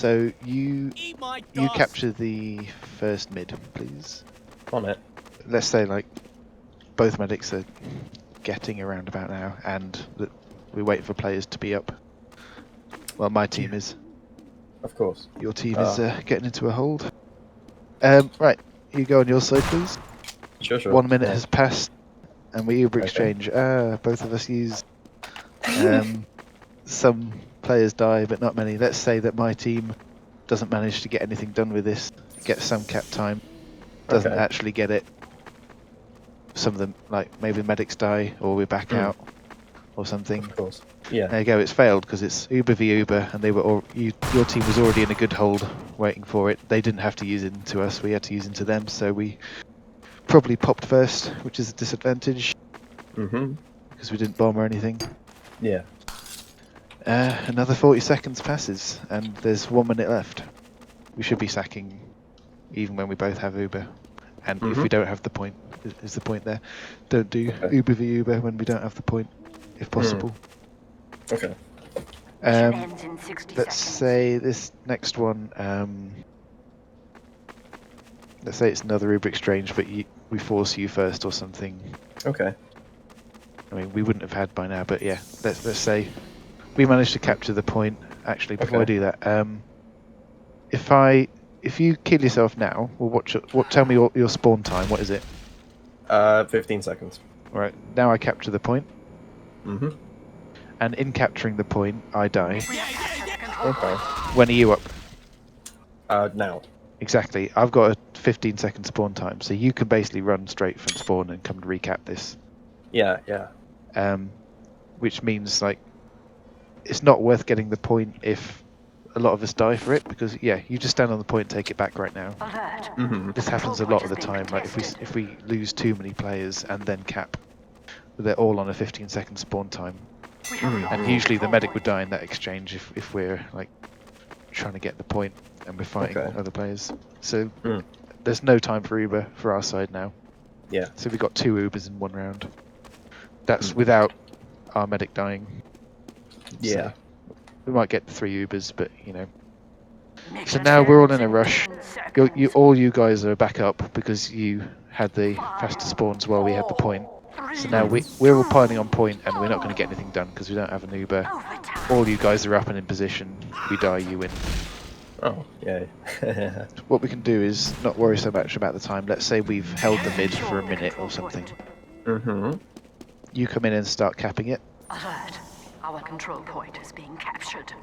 So you capture the first mid, please. On it. Let's say like both medics are getting around about now, and that we wait for players to be up. Well, my team is. Of course. Your team is getting into a hold. Right, you go on your side, please. Sure. 1 minute has passed, and we Uber exchange. Both of us use. Some players die, but not many. Let's say that my team doesn't manage to get anything done with this. Gets some cap time, doesn't actually get it. Some of them, like maybe the medics die, or we back out, or something. Of course. Yeah. There you go. It's failed because it's Uber v Uber, and they were your team was already in a good hold, waiting for it. They didn't have to use it into us. We had to use it into them, so we probably popped first, which is a disadvantage. Because we didn't bomb or anything. Yeah. Another 40 seconds passes, and there's 1 minute left. We should be sacking, even when we both have Uber, and if we don't have the point, is the point there? Don't do Uber v Uber when we don't have the point, if possible. Okay. Let's say this next one. Let's say it's another Uber exchange, but we force you first or something. Okay. I mean, we wouldn't have had by now, but yeah. Let's say we managed to capture the point. Actually, before I do that, if you kill yourself now, well, tell me your spawn time. What is it? 15 seconds. All right. Now I capture the point. And in capturing the point, I die. Okay. When are you up? Now. Exactly. I've got a 15-second spawn time, so you can basically run straight from spawn and come to recap this. Yeah. Which means like it's not worth getting the point if a lot of us die for it, because you just stand on the point and take it back right now. This happens a lot of the time. Like if we lose too many players and then cap, they're all on a 15-second spawn time. And usually the medic would die in that exchange if we're like trying to get the point and we're fighting other players. So there's no time for Uber for our side now. Yeah. So we've got 2 Ubers in 1 round. That's without our medic dying. Yeah. So we might get 3 Ubers, but you know. So now we're all in a rush. All you guys are back up because you had the faster spawns while we had the point. So now we're all piling on point, and we're not going to get anything done because we don't have an Uber. All you guys are up and in position. We die, you win. Oh, yeah. What we can do is not worry so much about the time. Let's say we've held the mid for a minute or something. You come in and start capping it. Alert. Our control point is being captured.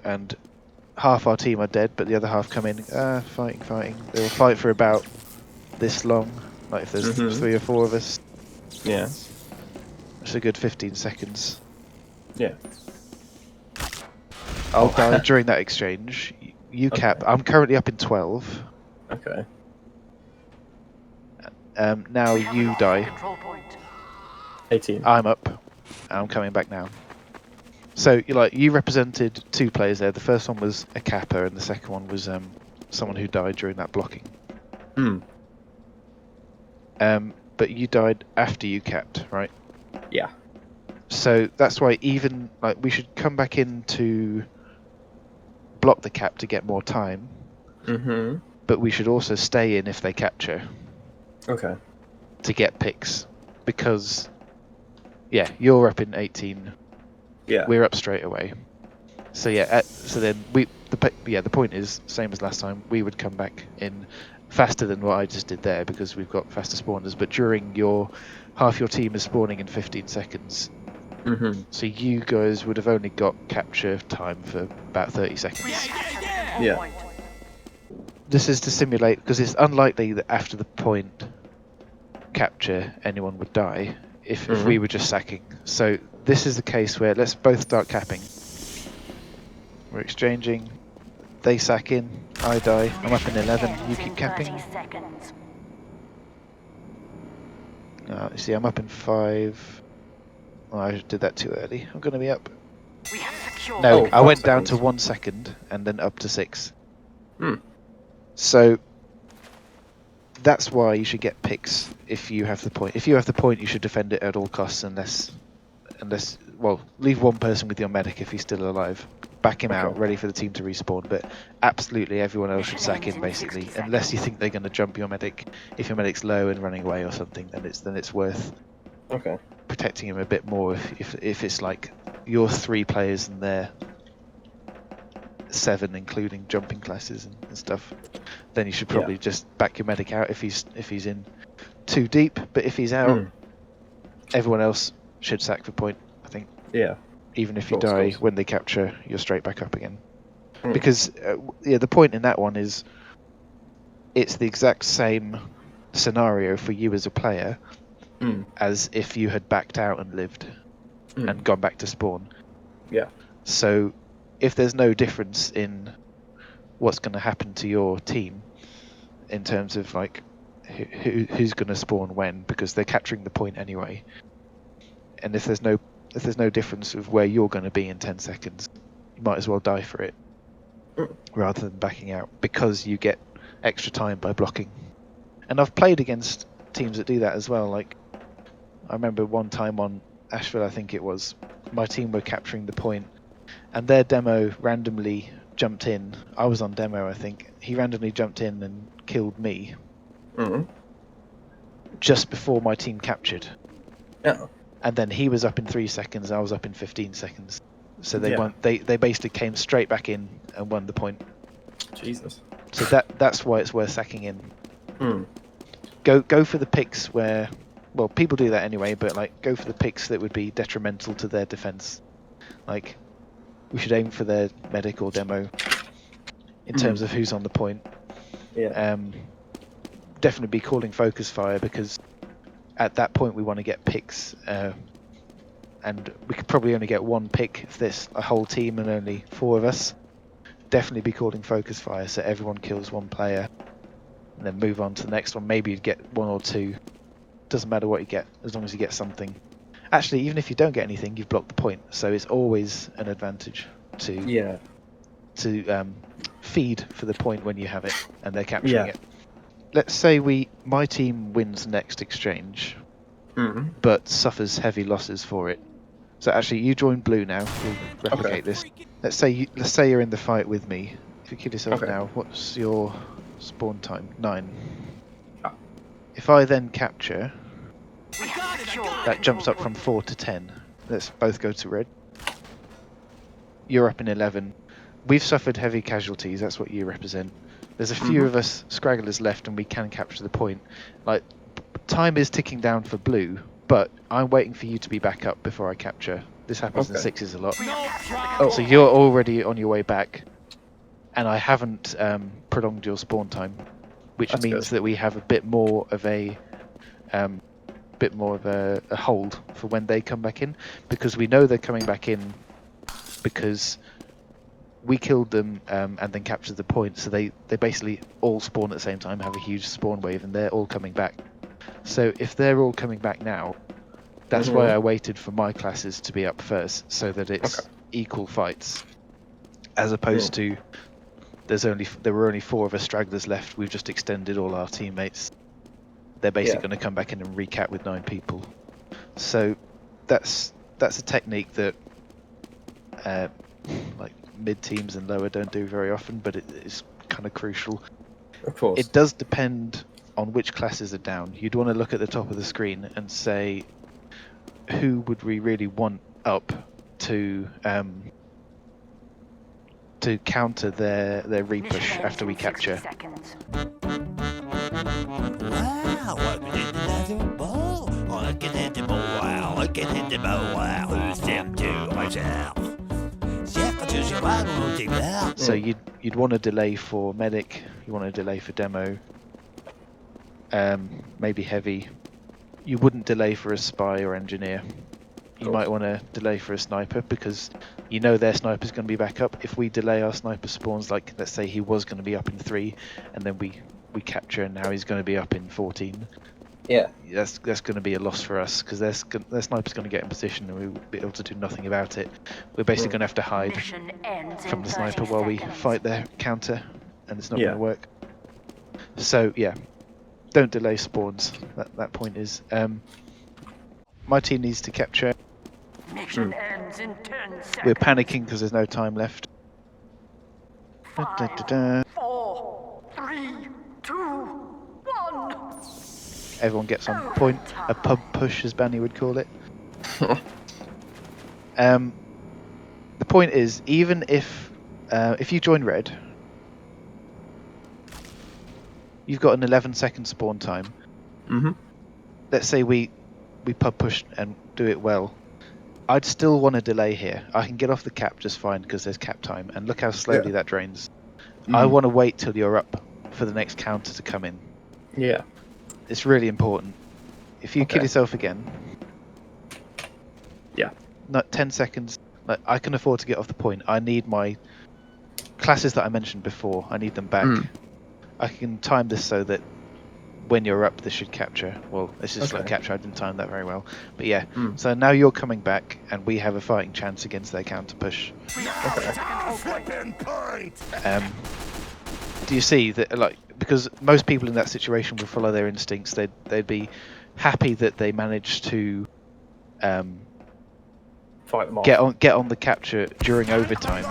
And half our team are dead, but the other half come in, fighting. They'll fight for about this long. Like if there's 3 or 4 of us. Yeah. It's a good 15 seconds. Yeah. I'll die during that exchange. You cap. I'm currently up in 12. Okay. Now you die. 18. I'm up. I'm coming back now. So you represented 2 players there. The first one was a capper, and the second one was someone who died during that blocking. But you died after you capped, right? Yeah. So that's why even like we should come back in to block the cap to get more time. But we should also stay in if they capture. Okay. To get picks, because you're up in 18. Yeah. We're up straight away. So so then the point is same as last time. We would come back in faster than what I just did there because we've got faster spawners. But during half your team is spawning in 15 seconds. So you guys would have only got capture time for about 30 seconds. Yeah. This is to simulate, because it's unlikely that after the point capture anyone would die if we were just sacking. So this is the case where let's both start capping. We're exchanging. They sack in. I die. I'm up in 11. You keep capping. See, I'm up in 5. Oh, I did that too early. I'm going to be up. No, I went down to 1 second and then up to 6. So that's why you should get picks if you have the point. If you have the point, you should defend it at all costs, unless leave one person with your medic if he's still alive. back him out, ready for the team to respawn. But absolutely everyone else should sack in basically, unless you think they're going to jump your medic. If your medic's low and running away or something, then it's worth protecting him a bit more. If it's like you're 3 players and they're 7, including jumping classes and stuff, then you should probably just back your medic out if he's in too deep. But if he's out, everyone else should sack for point, I think. Yeah. Even if you die when they capture, you're straight back up again. Because the point in that one is it's the exact same scenario for you as a player as if you had backed out and lived and gone back to spawn. Yeah. So if there's no difference in what's going to happen to your team in terms of like who's going to spawn when, because they're capturing the point anyway, and if there's no difference of where you're going to be in 10 seconds, you might as well die for it rather than backing out, because you get extra time by blocking. And I've played against teams that do that as well. Like I remember one time on Asheville, I think it was, my team were capturing the point and their demo randomly jumped in. I was on demo, I think. He randomly jumped in and killed me just before my team captured. Yeah. And then he was up in 3 seconds, I was up in 15 seconds. So they won. They basically came straight back in and won the point. Jesus. So that's why it's worth sacking in. Go for the picks where, well, people do that anyway, but like go for the picks that would be detrimental to their defense. Like we should aim for their medic or demo in terms of who's on the point. Yeah. Definitely be calling focus fire, because at that point we want to get picks, and we could probably only get 1 pick if there's a whole team and only 4 of us. Definitely be calling focus fire so everyone kills 1 player and then move on to the next one. Maybe you'd get 1 or 2. Doesn't matter what you get as long as you get something. Actually, even if you don't get anything, you've blocked the point, so it's always an advantage to feed for the point when you have it and they're capturing it. Let's say my team wins next exchange, but suffers heavy losses for it. So actually, you join blue now. We'll replicate this. Let's say you're in the fight with me. If you kill yourself now, what's your spawn time? 9. If I then capture, that jumps up from 4 to 10. Let's both go to red. You're up in 11. We've suffered heavy casualties. That's what you represent. There's a few of us scragglers left, and we can capture the point. Like, time is ticking down for blue, but I'm waiting for you to be back up before I capture. This happens in 6s a lot. So you're already on your way back, and I haven't prolonged your spawn time, which means that we have a bit more of a hold for when they come back in, because we know they're coming back in because we killed them and then captured the point. So they basically all spawn at the same time, have a huge spawn wave, and they're all coming back. So if they're all coming back now, that's why I waited for my classes to be up first, so that it's equal fights, as opposed to there were only 4 of us stragglers left. We've just extended all our teammates. They're basically going to come back in and recap with 9 people. So that's a technique that like mid teams and lower don't do very often, but it is kind of crucial. Of course. It does depend on which classes are down. You'd want to look at the top of the screen and say, who would we really want up to counter their repush after we capture. So you'd want to delay for medic, you want to delay for demo, maybe heavy. You wouldn't delay for a spy or engineer. You might want to delay for a sniper, because you know their sniper's going to be back up. If we delay our sniper spawns, like let's say he was going to be up in 3 and then we capture and now he's going to be up in 14. Yeah. That's going to be a loss for us, because their sniper's going to get in position and we'll be able to do nothing about it. We're basically going to have to hide from the sniper while we fight their counter, and it's not going to work. So yeah, don't delay spawns. That point is. My team needs to capture. Mission ends in 10 seconds. We're panicking because there's no time left. 5, 4, 3, 2, 1. Everyone gets on point. A pub push, as Banny would call it. The point is, even if you join red, you've got an 11-second spawn time. Let's say we pub push and do it well. I'd still want to delay here. I can get off the cap just fine because there's cap time, and look how slowly that drains. I want to wait till you're up for the next counter to come in. Yeah. It's really important. If you kill yourself again, not 10 seconds. Like, I can afford to get off the point. I need my classes that I mentioned before. I need them back. I can time this so that when you're up, this should capture. Well, this is slow capture. I didn't time that very well, but yeah. So now you're coming back, and we have a fighting chance against their counter push. Do you see that? Like, because most people in that situation will follow their instincts. They'd be happy that they managed to fight them off. Get on the capture during overtime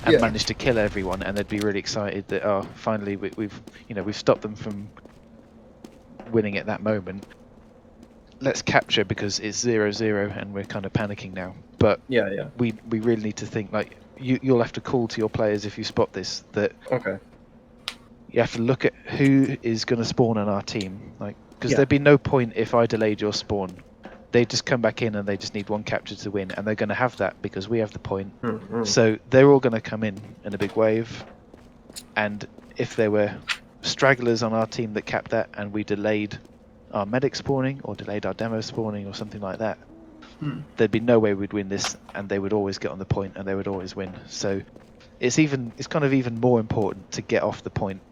and manage to kill everyone, and they'd be really excited that finally we've stopped them from winning at that moment. Let's capture because it's 0-0 and we're kind of panicking now. But we really need to think, like, you'll have to call to your players if you spot this, that you have to look at who is going to spawn on our team, like, because there'd be no point if I delayed your spawn. They just come back in and they just need one capture to win, and they're going to have that because we have the point. So they're all going to come in a big wave, and if there were stragglers on our team that capped that and we delayed our medic spawning or delayed our demo spawning or something like that, there'd be no way we'd win this, and they would always get on the point and they would always win. So it's kind of even more important to get off the point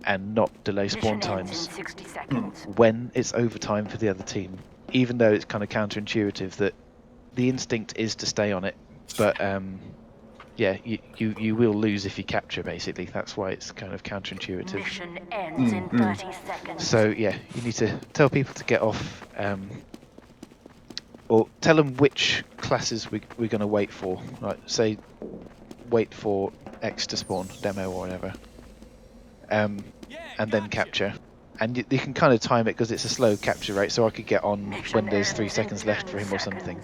and not delay spawn times when it's overtime for the other team, even though it's kind of counterintuitive that the instinct is to stay on it, but you will lose if you capture, basically. That's why it's kind of counterintuitive. Mission ends in 30 seconds. So you need to tell people to get off, or tell them which classes we're going to wait for. Like, say, wait for X to spawn, demo or whatever, and then capture. And you can kind of time it because it's a slow capture rate, so I could get on when there's 3 seconds left for him or something.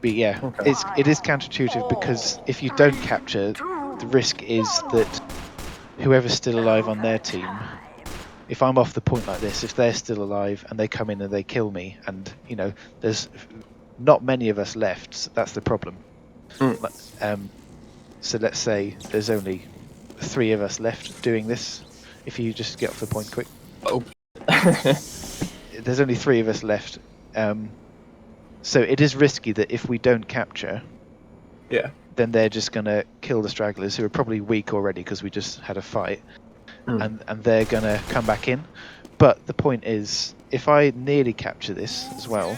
But it is counterintuitive because if you don't capture, the risk is that whoever's still alive on their team, if I'm off the point like this, if they're still alive and they come in and they kill me, and there's not many of us left, so that's the problem. So let's say there's only 3 of us left doing this. If you just get off the point quick. There's only 3 of us left. So it is risky that if we don't capture, then they're just going to kill the stragglers, who are probably weak already because we just had a fight, and they're going to come back in. But the point is, if I nearly capture this as well,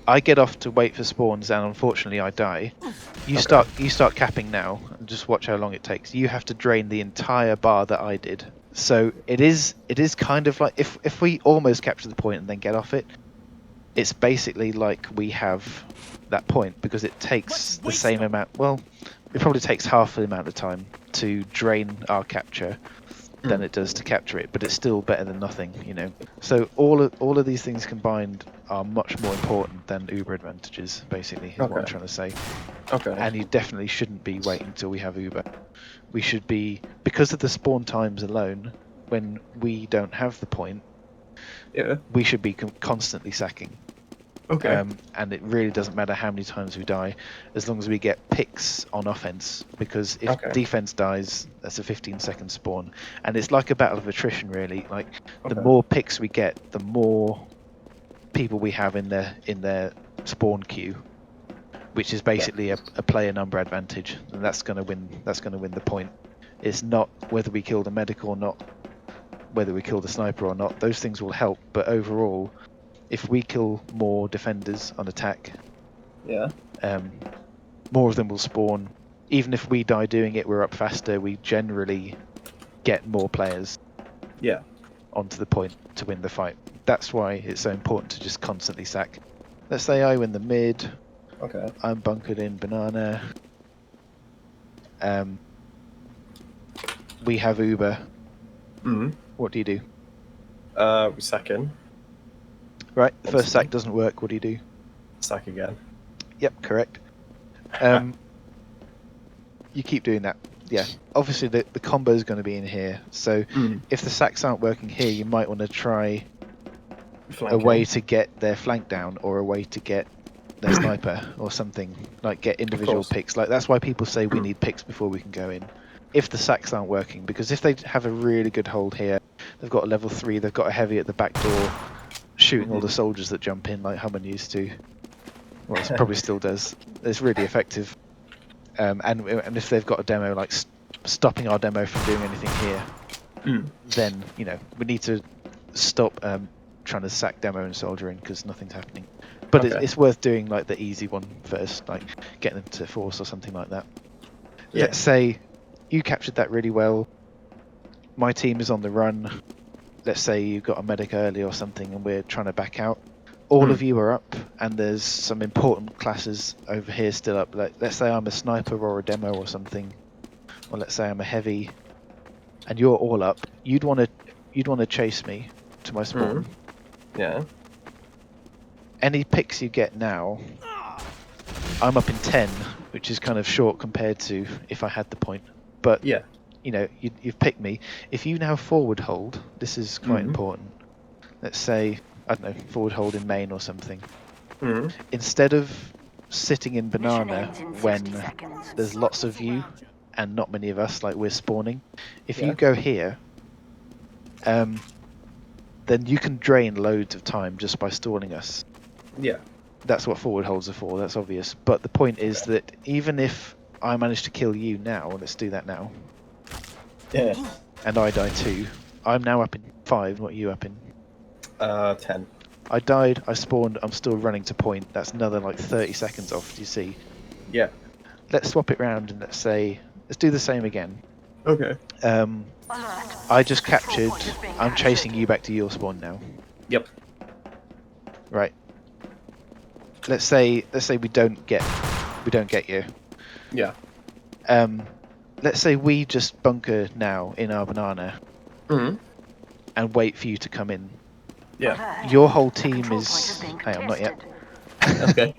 I get off to wait for spawns, and unfortunately I die. You start capping now, and just watch how long it takes. You have to drain the entire bar that I did. So it is kind of like, if we almost capture the point and then get off it, it's basically like we have that point, because it takes the same amount. Well, it probably takes half the amount of time to drain our capture than it does to capture it, but it's still better than nothing, So all of these things combined are much more important than Uber advantages, basically, is what I'm trying to say. And you definitely shouldn't be waiting till we have Uber. We should be, because of the spawn times alone, when we don't have the point, we should be constantly sacking. And it really doesn't matter how many times we die, as long as we get picks on offense, because if defense dies, that's a 15-second spawn, and it's like a battle of attrition, really. Like, the more picks we get, the more people we have in their spawn queue, which is basically a player number advantage, and that's going to win the point. It's not whether we kill the medic or not, whether we kill the sniper or not. Those things will help, but overall, if we kill more defenders on attack, more of them will spawn. Even if we die doing it, we're up faster. We generally get more players onto the point to win the fight. That's why it's so important to just constantly sack. Let's say I win the mid, Okay. I'm bunkered in banana. We have Uber. What do you do? We sack in. Right, the first sack doesn't work. What do you do? Sack again. Yep, correct. You keep doing that. Yeah, obviously the combo is going to be in here. So if the sacks aren't working here, you might want to try a way to get their flank down, or a way to get their sniper, or something, like get individual picks. Like that's why people say we need picks before we can go in. If the sacks aren't working, because if they have a really good hold here, they've got a level 3, they've got a heavy at the back door, shooting all the soldiers that jump in like Hollmer used to. Well, it probably still does. It's really effective. And if they've got a demo, like stopping our demo from doing anything here, then we need to stop trying to sack demo and soldier in, because nothing's happening. But it's worth doing like the easy one first, like getting them to force or something like that. Yeah. Let's say you captured that really well. My team is on the run. Let's say you've got a medic early or something, and we're trying to back out. All of you are up, and there's some important classes over here still up. Like, let's say I'm a sniper or a demo or something, or let's say I'm a heavy, and you're all up. You'd want to chase me to my spawn. Yeah. Any picks you get now, I'm up in 10, which is kind of short compared to if I had the point. But yeah, you've picked me. If you now forward hold, this is quite important. Let's say, I don't know, forward hold in main or something. Instead of sitting in banana when there's lots of you and not many of us, like we're spawning, if you go here, then you can drain loads of time just by stalling us. Yeah. That's what forward holds are for, that's obvious. But the point is that even if I manage to kill you now, let's do that now. Yeah. And I die too, I'm now up in 5, what are you up in? 10. I died, I spawned, I'm still running to point. That's another like 30 seconds off, do you see? Yeah. Let's swap it round and let's do the same again. Okay. I just captured, I'm chasing you back to your spawn now. Yep. Right. Let's say we don't get you. Yeah. Let's say we just bunker now in our banana. And wait for you to come in. Yeah. Your whole team is... Hang on, not yet. Okay.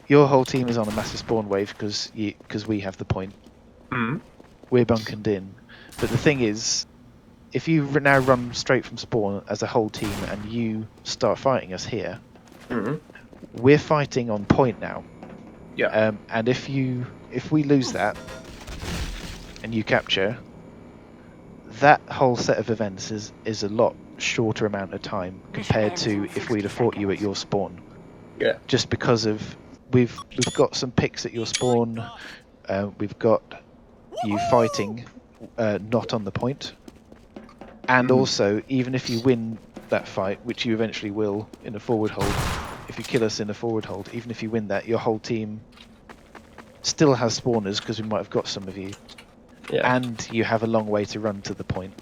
Your whole team is on a massive spawn wave because we have the point. We're bunkered in. But the thing is, if you now run straight from spawn as a whole team and you start fighting us here, we're fighting on point now. Yeah. And if we lose that and you capture, that whole set of events is a lot shorter amount of time compared to if we'd have fought you at your spawn. Yeah. Just because of we've got some picks at your spawn, we've got you fighting not on the point, and also even if you win that fight, which you eventually will in a forward hold, if you kill us in a forward hold, even if you win that, your whole team still has spawners because we might have got some of you. Yeah. And you have a long way to run to the point.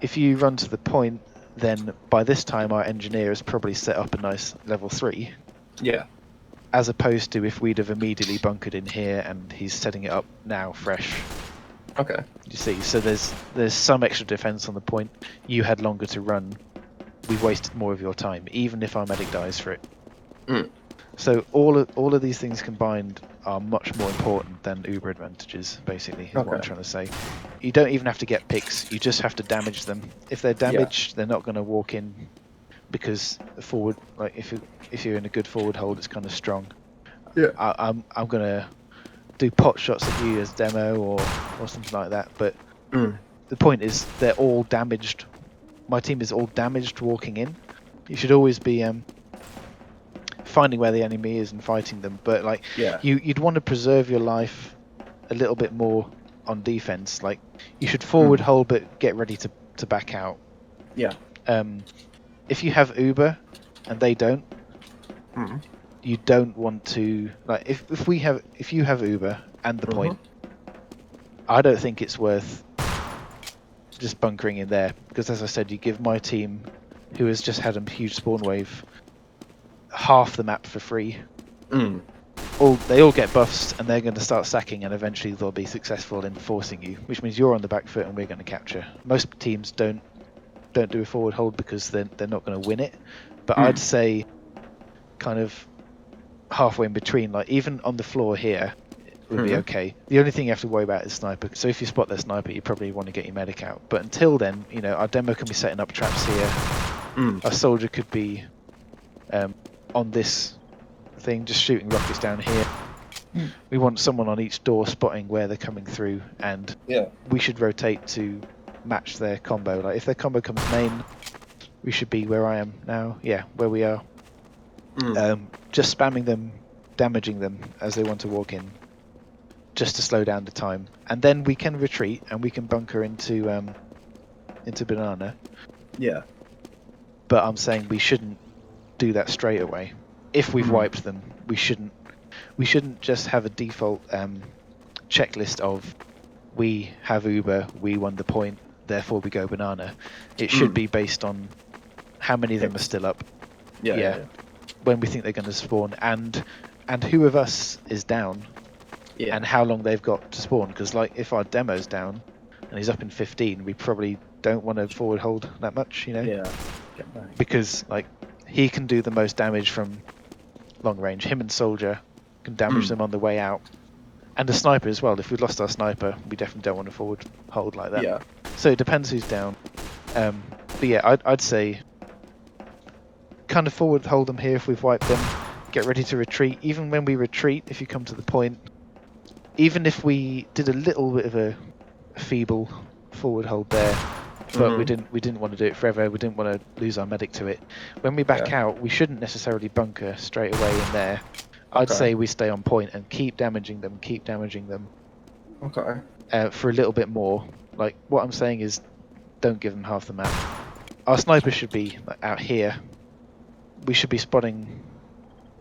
If you run to the point, then by this time our engineer has probably set up a nice level 3. Yeah. As opposed to if we'd have immediately bunkered in here and he's setting it up now fresh. Okay. You see, so there's some extra defense on the point. You had longer to run. We wasted more of your time, even if our medic dies for it. So all of these things combined are much more important than Uber advantages, basically, is what I'm trying to say. You don't even have to get picks, you just have to damage them. If they're damaged, they're not going to walk in, because the forward, like if you're in a good forward hold, it's kind of strong. Yeah. I'm going to do pot shots at you as demo or something like that, but the point is they're all damaged. My team is all damaged walking in. You should always be finding where the enemy is and fighting them, but like you'd want to preserve your life a little bit more on defense. Like you should forward hold but get ready to back out. Yeah. If you have Uber and they don't, you don't want to, like if you have Uber and the point, I don't think it's worth just bunkering in there, because as I said, you give my team, who has just had a huge spawn wave, half the map for free. Mm. They all get buffs, and they're going to start sacking, and eventually they'll be successful in forcing you, which means you're on the back foot and we're going to capture. Most teams don't do a forward hold because they're not going to win it, but I'd say kind of halfway in between, like even on the floor here would be okay. The only thing you have to worry about is sniper. So if you spot their sniper, you probably want to get your medic out. But until then, you know, our demo can be setting up traps here. Our soldier could be on this thing, just shooting rockets down here. We want someone on each door spotting where they're coming through, and we should rotate to match their combo. Like if their combo comes main, we should be where I am now. Yeah, where we are. Just spamming them, damaging them as they want to walk in, just to slow down the time. And then we can retreat and we can bunker into banana. Yeah. But I'm saying we shouldn't do that straight away. If we've wiped them, we shouldn't just have a default checklist of we have Uber, we won the point, therefore we go banana. It should be based on how many of them are still up. Yeah. When we think they're going to spawn, and who of us is down, and how long they've got to spawn. Because like if our demo's down and he's up in 15, we probably don't want to forward hold that much, you know. Yeah. Because like he can do the most damage from long range. Him and soldier can damage them on the way out, and the sniper as well. If we lost our sniper, we definitely don't want to forward hold like that. Yeah. So it depends who's down. But yeah, I'd say kind of forward hold them here if we've wiped them. Get ready to retreat. Even when we retreat, if you come to the point, even if we did a little bit of a feeble forward hold there, but we didn't want to do it forever. We didn't want to lose our medic to it. When we back out, we shouldn't necessarily bunker straight away in there. I'd say we stay on point and keep damaging them. Okay. For a little bit more. Like what I'm saying is, don't give them half the map. Our sniper should be like, out here. We should be spotting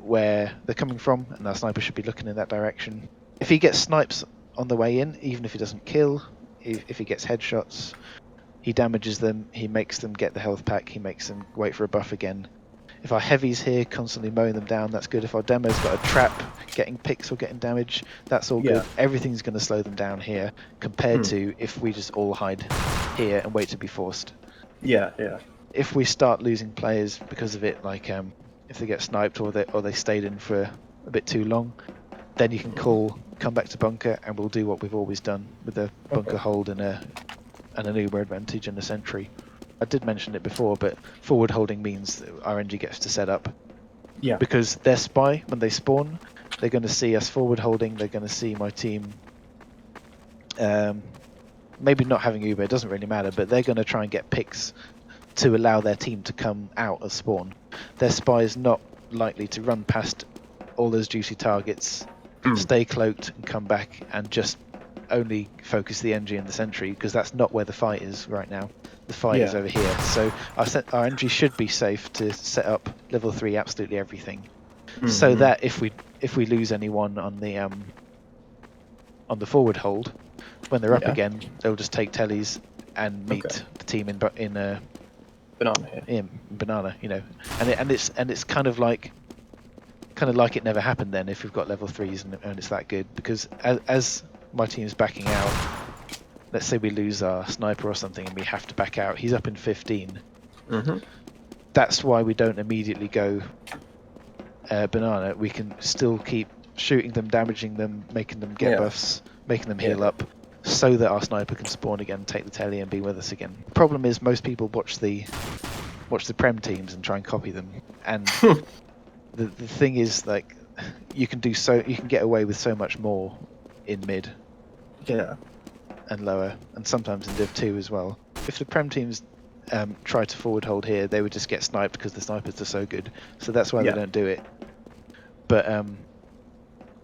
where they're coming from, and our sniper should be looking in that direction. If he gets snipes on the way in, even if he doesn't kill, if he gets headshots, he damages them, he makes them get the health pack, he makes them wait for a buff again. If our heavy's here constantly mowing them down, that's good. If our demo's got a trap, getting picks or getting damage, that's all good. Everything's going to slow them down here, compared to if we just all hide here and wait to be forced. Yeah. If we start losing players because of it, like if they get sniped or they stayed in for a bit too long, then you can come back to bunker, and we'll do what we've always done with a bunker hold and an Uber advantage and a sentry. I did mention it before, but forward holding means that RNG gets to set up. Yeah. Because their spy, when they spawn, they're going to see us forward holding. They're going to see my team. Maybe not having Uber, it doesn't really matter, but they're going to try and get picks to allow their team to come out of spawn. Their spy is not likely to run past all those juicy targets, stay cloaked and come back and just only focus the NG and the sentry, because that's not where the fight is right now. The fight is over here. So our NG should be safe to set up level 3 absolutely everything, so that if we lose anyone on the forward hold, when they're up again, they'll just take tellies and meet the team in banana here. In banana, you know, and it's kind of like it never happened then if we've got level 3s and it's that good, because as my team's backing out, let's say we lose our sniper or something and we have to back out, he's up in 15. That's why we don't immediately go banana. We can still keep shooting them, damaging them, making them get buffs, making them heal up, so that our sniper can spawn again, take the telly and be with us again. The problem is most people watch the prem teams and try and copy them, and the thing is, like, you can get away with so much more in mid and lower, and sometimes in div 2 as well. If the prem teams try to forward hold here, they would just get sniped because the snipers are so good, so that's why they don't do it. But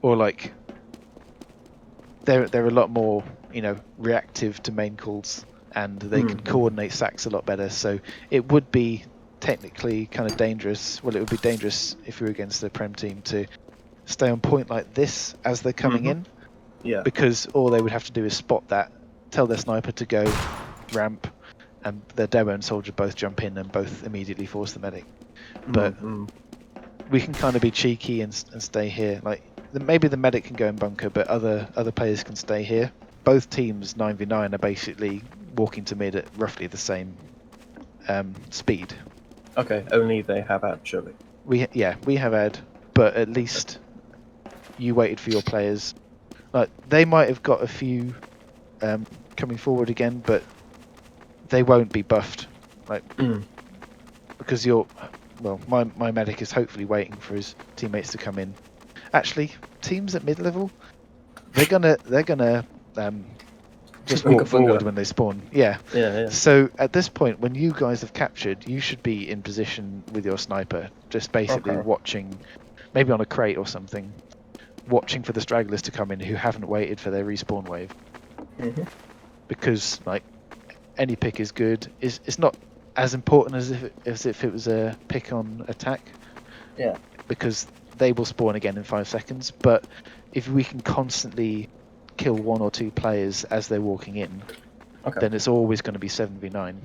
or like they're a lot more, you know, reactive to main calls, and they can coordinate sacks a lot better, so it would be technically kind of dangerous. Well, it would be dangerous if we were against the prem team to stay on point like this as they're coming in, because all they would have to do is spot that, tell their sniper to go ramp, and their demo and soldier both jump in and both immediately force the medic. But we can kind of be cheeky and stay here. Like maybe the medic can go in bunker, but other players can stay here. Both teams 9v9 are basically walking to mid at roughly the same speed. Okay, only they have actually. We have Ed, but at least you waited for your players. Like they might have got a few coming forward again, but they won't be buffed. Like because my medic is hopefully waiting for his teammates to come in. Actually, teams at mid level, they're gonna just walk forward when they spawn. Yeah. So at this point, when you guys have captured, you should be in position with your sniper, just basically watching, maybe on a crate or something, watching for the stragglers to come in who haven't waited for their respawn wave. Because like any pick is good. It's not as important as if it was a pick on attack. Yeah. Because they will spawn again in 5 seconds. But if we can constantly kill 1 or 2 players as they're walking in, then it's always going to be 7v9.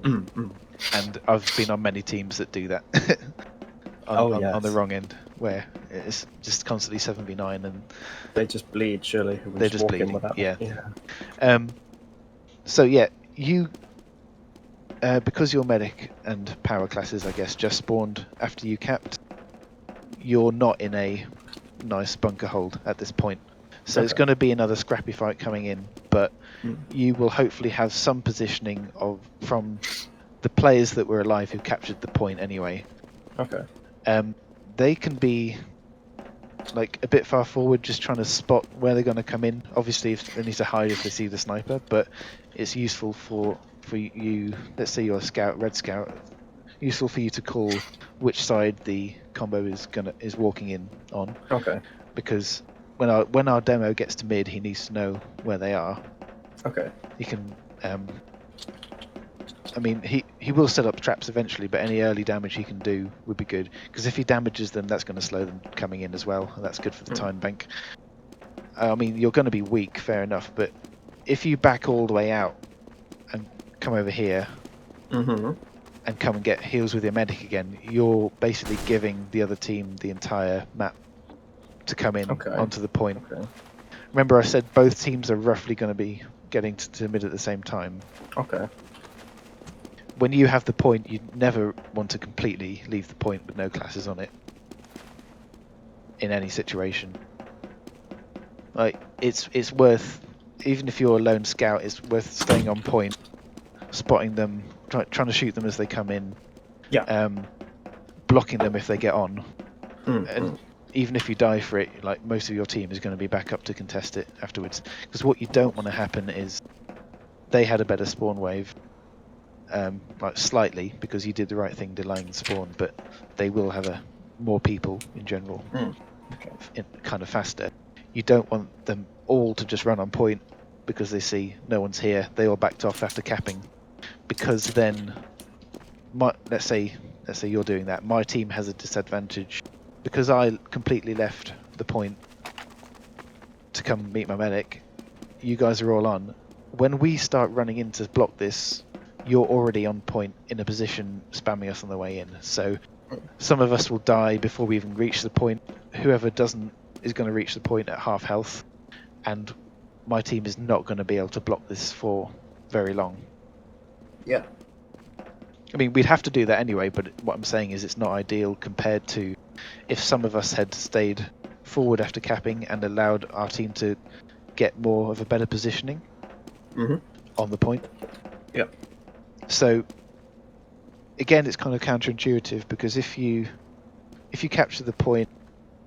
And I've been on many teams that do that on the wrong end, where it's just constantly 7v9 and they just bleed. Surely they're just bleeding. Without So yeah, you because your medic and power classes, I guess, just spawned after you capped, you're not in a nice bunker hold at this point. So it's going to be another scrappy fight coming in, but you will hopefully have some positioning from the players that were alive who captured the point anyway. They can be like a bit far forward, just trying to spot where they're going to come in. Obviously, if they need to hide if they see the sniper, but it's useful for you. Let's say you're a scout, red scout. Useful for you to call which side the combo is walking in on. Because when our demo gets to mid, he needs to know where they are. He can. I mean, he will set up traps eventually, but any early damage he can do would be good. Because if he damages them, that's going to slow them coming in as well, and that's good for the time bank. I mean, you're going to be weak, fair enough, but if you back all the way out and come over here and come and get heals with your medic again, you're basically giving the other team the entire map to come in onto the point. Remember, I said both teams are roughly going to be getting to mid at the same time. When you have the point, you never want to completely leave the point with no classes on it. In any situation, like it's worth, even if you're a lone scout, it's worth staying on point, spotting them, trying to shoot them as they come in, blocking them if they get on, and even if you die for it, like most of your team is going to be back up to contest it afterwards. Because what you don't want to happen is they had a better spawn wave. Like slightly, because you did the right thing delaying the spawn, but they will have more people in general, kind of faster. You don't want them all to just run on point because they see no one's here. They all backed off after capping, because then, let's say you're doing that. My team has a disadvantage because I completely left the point to come meet my medic. You guys are all on. When we start running in to block this, you're already on point in a position spamming us on the way in. So some of us will die before we even reach the point. Whoever doesn't is going to reach the point at half health, and my team is not going to be able to block this for very long. I mean, we'd have to do that anyway, but what I'm saying is it's not ideal compared to if some of us had stayed forward after capping and allowed our team to get more of a better positioning on the point. So again, it's kind of counterintuitive, because if you capture the point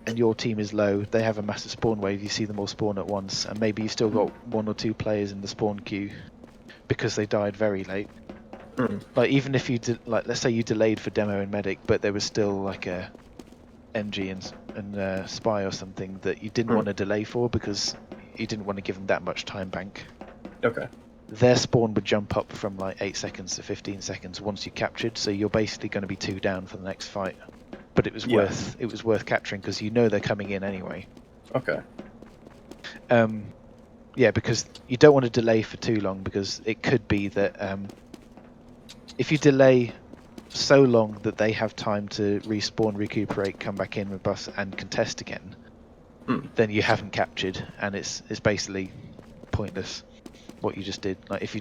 and your team is low, they have a massive spawn wave, you see them all spawn at once, and maybe you still got 1 or 2 players in the spawn queue because they died very late. Like even if you like, let's say you delayed for demo and medic, but there was still like a MG and spy or something that you didn't want to delay for because you didn't want to give them that much time bank. Their spawn would jump up from like 8 seconds to 15 seconds once you captured, so you're basically going to be 2 down for the next fight. But it was worth capturing because you know they're coming in anyway. Yeah, because you don't want to delay for too long, because it could be that if you delay so long that they have time to respawn, recuperate, come back in with bus and contest again, then you haven't captured, and it's basically pointless what you just did. Like if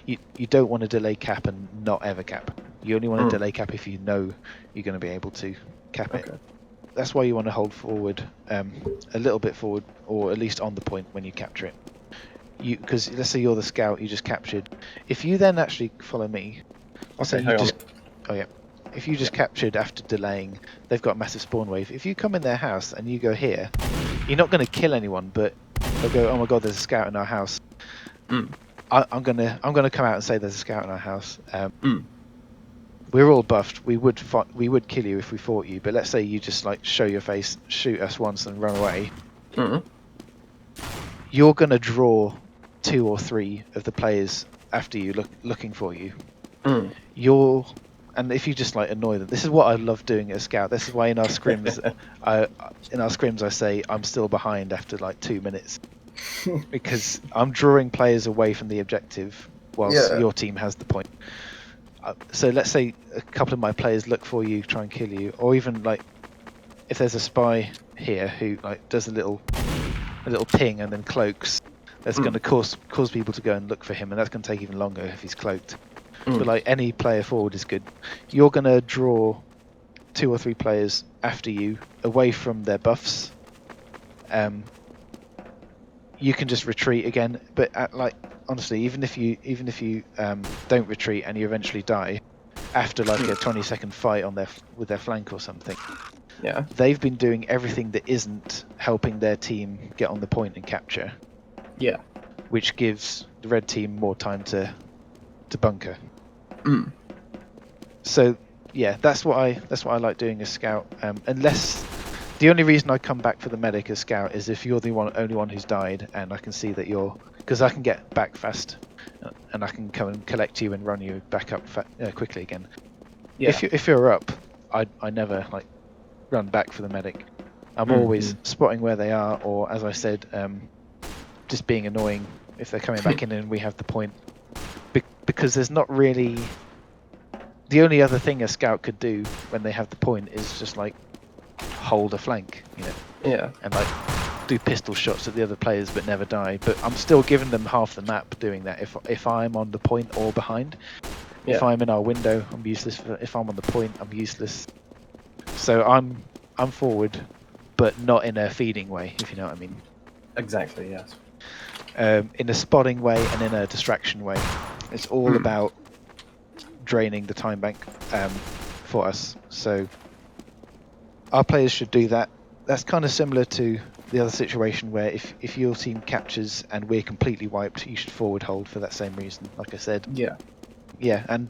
you don't want to delay cap and not ever cap. You only want to delay cap if you know you're going to be able to cap it. That's why you want to hold forward, a little bit forward, or at least on the point when you capture it. Because let's say you're the scout you just captured. If you then actually follow me, I'll say you just. Oh yeah. If you just captured after delaying, they've got a massive spawn wave. If you come in their house and you go here, you're not going to kill anyone, but they'll go, "Oh my god, there's a scout in our house." I'm gonna come out and say there's a scout in our house. We're all buffed. We would kill you if we fought you. But let's say you just like show your face, shoot us once, and run away. You're gonna draw 2 or 3 of the players after you looking for you. And if you just like annoy them, this is what I love doing as a scout. This is why in our scrims, I say I'm still behind after like 2 minutes, because I'm drawing players away from the objective whilst your team has the point. So let's say a couple of my players look for you, try and kill you, or even like if there's a spy here who like does a little ping and then cloaks, that's going to cause people to go and look for him, and that's going to take even longer if he's cloaked. But like any player forward is good. You're going to draw 2 or 3 players after you away from their buffs. You can just retreat again, but like honestly, even if you don't retreat and you eventually die after like a 20-second fight on with their flank or something, they've been doing everything that isn't helping their team get on the point and capture. Which gives the red team more time to bunker. So yeah, that's what I like doing as scout. Unless the only reason I come back for the medic as scout is if you're the only one who's died, and I can see that because I can get back fast, and I can come and collect you and run you back up quickly again. If you're up, I never like run back for the medic. I'm always spotting where they are, or as I said, just being annoying if they're coming back in and we have the point. Because there's not really... The only other thing a scout could do when they have the point is just like hold a flank, and like do pistol shots at the other players but never die. But I'm still giving them half the map doing that if I'm on the point or behind. If I'm in our window, I'm useless. If I'm on the point, I'm useless. So I'm forward, but not in a feeding way, if you know what I mean. Exactly, yes. In a spotting way and in a distraction way. It's all about draining the time bank for us. So our players should do that. That's kind of similar to the other situation where if your team captures and we're completely wiped, you should forward hold for that same reason, like I said. Yeah, and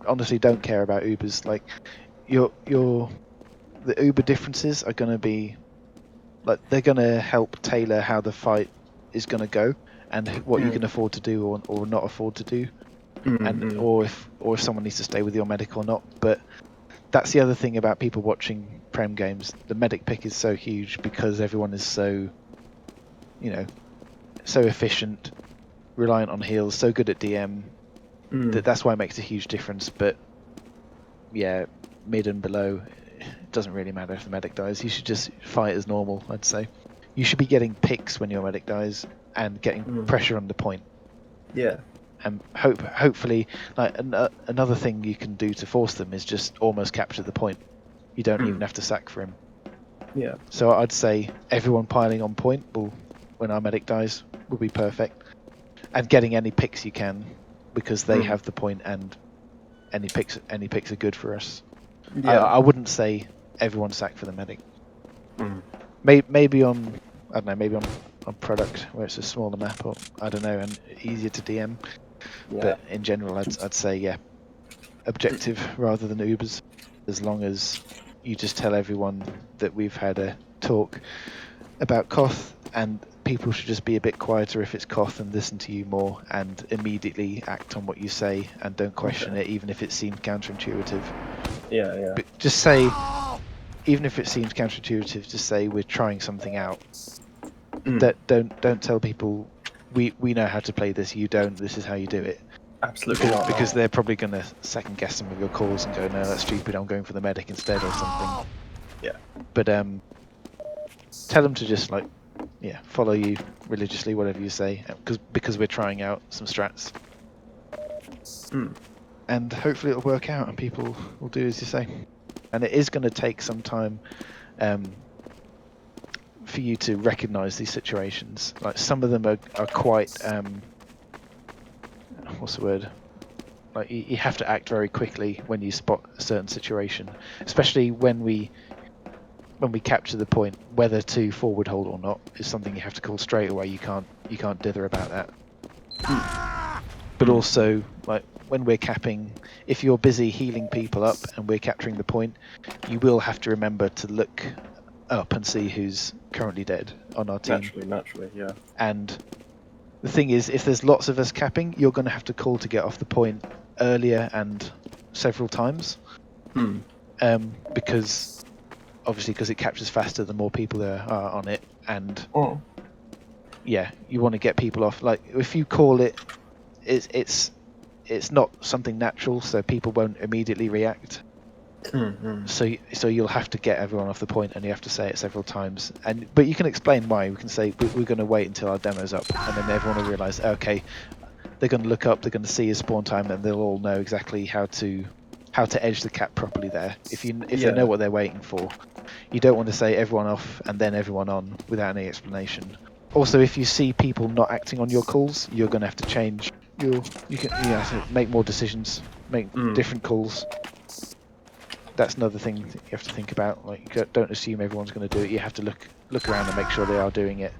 honestly don't care about Ubers. Like the Uber differences are going to be like they're going to help tailor how the fight is going to go and what you can afford to do or not afford to do, and or if someone needs to stay with your medic or not. But that's the other thing about people watching Prem games. The medic pick is so huge because everyone is so, so efficient, reliant on heals, so good at DM. That's why it makes a huge difference. But yeah, mid and below, it doesn't really matter if the medic dies. You should just fight as normal, I'd say. You should be getting picks when your medic dies and getting pressure on the point. And hopefully, like another thing you can do to force them is just almost capture the point. You don't even have to sack for him. So I'd say everyone piling on point when our medic dies will be perfect, and getting any picks you can because they have the point, and any picks are good for us. I wouldn't say everyone sack for the medic. Maybe on product where it's a smaller map, or I don't know, and easier to DM. But in general, I'd say objective rather than Ubers. As long as you just tell everyone that we've had a talk about KOTH, and people should just be a bit quieter if it's KOTH and listen to you more and immediately act on what you say and don't question it, even if it seems counterintuitive. But just say, even if it seems counterintuitive, just say we're trying something out. Don't tell people we know how to play this, you don't, this is how you do it. Absolutely not. because they're probably going to second guess some of your calls and go, no, that's stupid, I'm going for the medic instead or something. Yeah. But tell them to just like, yeah, follow you religiously, whatever you say, because we're trying out some strats. And hopefully it'll work out and people will do as you say. And it is going to take some time for you to recognise these situations. Like some of them are quite what's the word? Like you have to act very quickly when you spot a certain situation, especially when we capture the point. Whether to forward hold or not is something you have to call straight away. You can't dither about that. But also, like when we're capping, if you're busy healing people up and we're capturing the point, you will have to remember to look up and see who's currently dead on our team. Naturally, yeah. And the thing is, if there's lots of us capping, you're going to have to call to get off the point earlier and several times. Because it captures faster the more people there are on it. And yeah, you want to get people off. Like if you call it, it's not something natural, so people won't immediately react. So you'll have to get everyone off the point, and you have to say it several times. But you can explain why. We can say we're going to wait until our demo's up, and then everyone will realise, okay, they're going to look up, they're going to see his spawn time, and they'll all know exactly how to edge the cap properly there. If they know what they're waiting for, you don't want to say everyone off and then everyone on without any explanation. Also, if you see people not acting on your calls, you're going to have to change. You have to make more decisions, make different calls. That's another thing you have to think about. Like, don't assume everyone's going to do it. You have to look around and make sure they are doing it.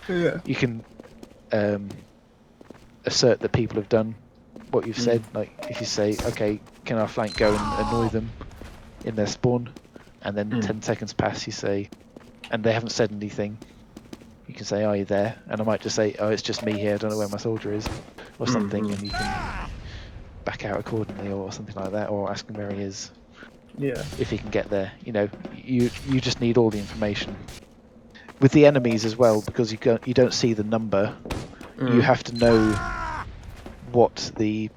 Yeah. You can assert that people have done what you've said. Like, if you say, okay, can our flank go and annoy them in their spawn, and then 10 seconds pass, you say, and they haven't said anything, you can say, are you there? And I might just say, oh, it's just me here, I don't know where my soldier is, or something, and you can back out accordingly, or something like that, or ask him where he is. Yeah. If he can get there, you just need all the information. With the enemies as well, because you don't see the number, you have to know what's going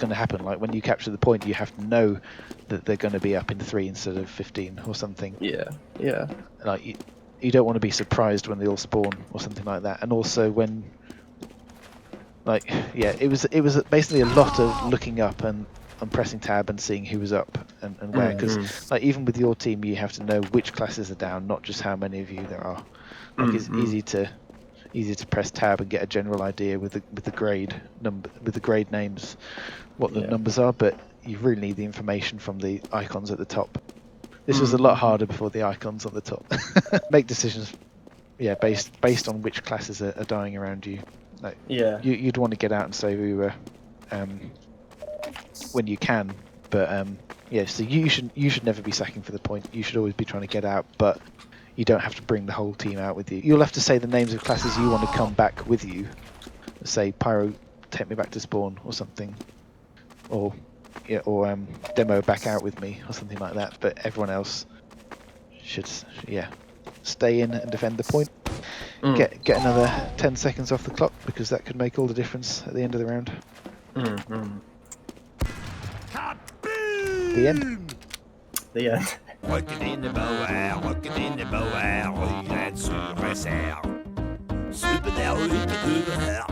to happen. Like when you capture the point, you have to know that they're going to be up in 3 instead of 15 or something. Yeah. Like you don't want to be surprised when they all spawn or something like that. And also when, like, yeah, it was basically a lot of looking up and pressing tab and seeing who was up and where, because like even with your team you have to know which classes are down, not just how many of you there are. Like it's easy to press tab and get a general idea with the grade names what the numbers are, but you really need the information from the icons at the top. This was a lot harder before the icons on the top. Make decisions based on which classes are dying around you. Like, you'd want to get out and say we were when you can, but so you should never be sacking for the point. You should always be trying to get out, but you don't have to bring the whole team out with you. You'll have to say the names of classes you want to come back with you. Say Pyro, take me back to spawn or something, or demo back out with me or something like that. But everyone else should stay in and defend the point. Get another 10 seconds off the clock, because that could make all the difference at the end of the round. The end. The end. Rocket in the boer, regarde sur resserre. Super der ryker over her.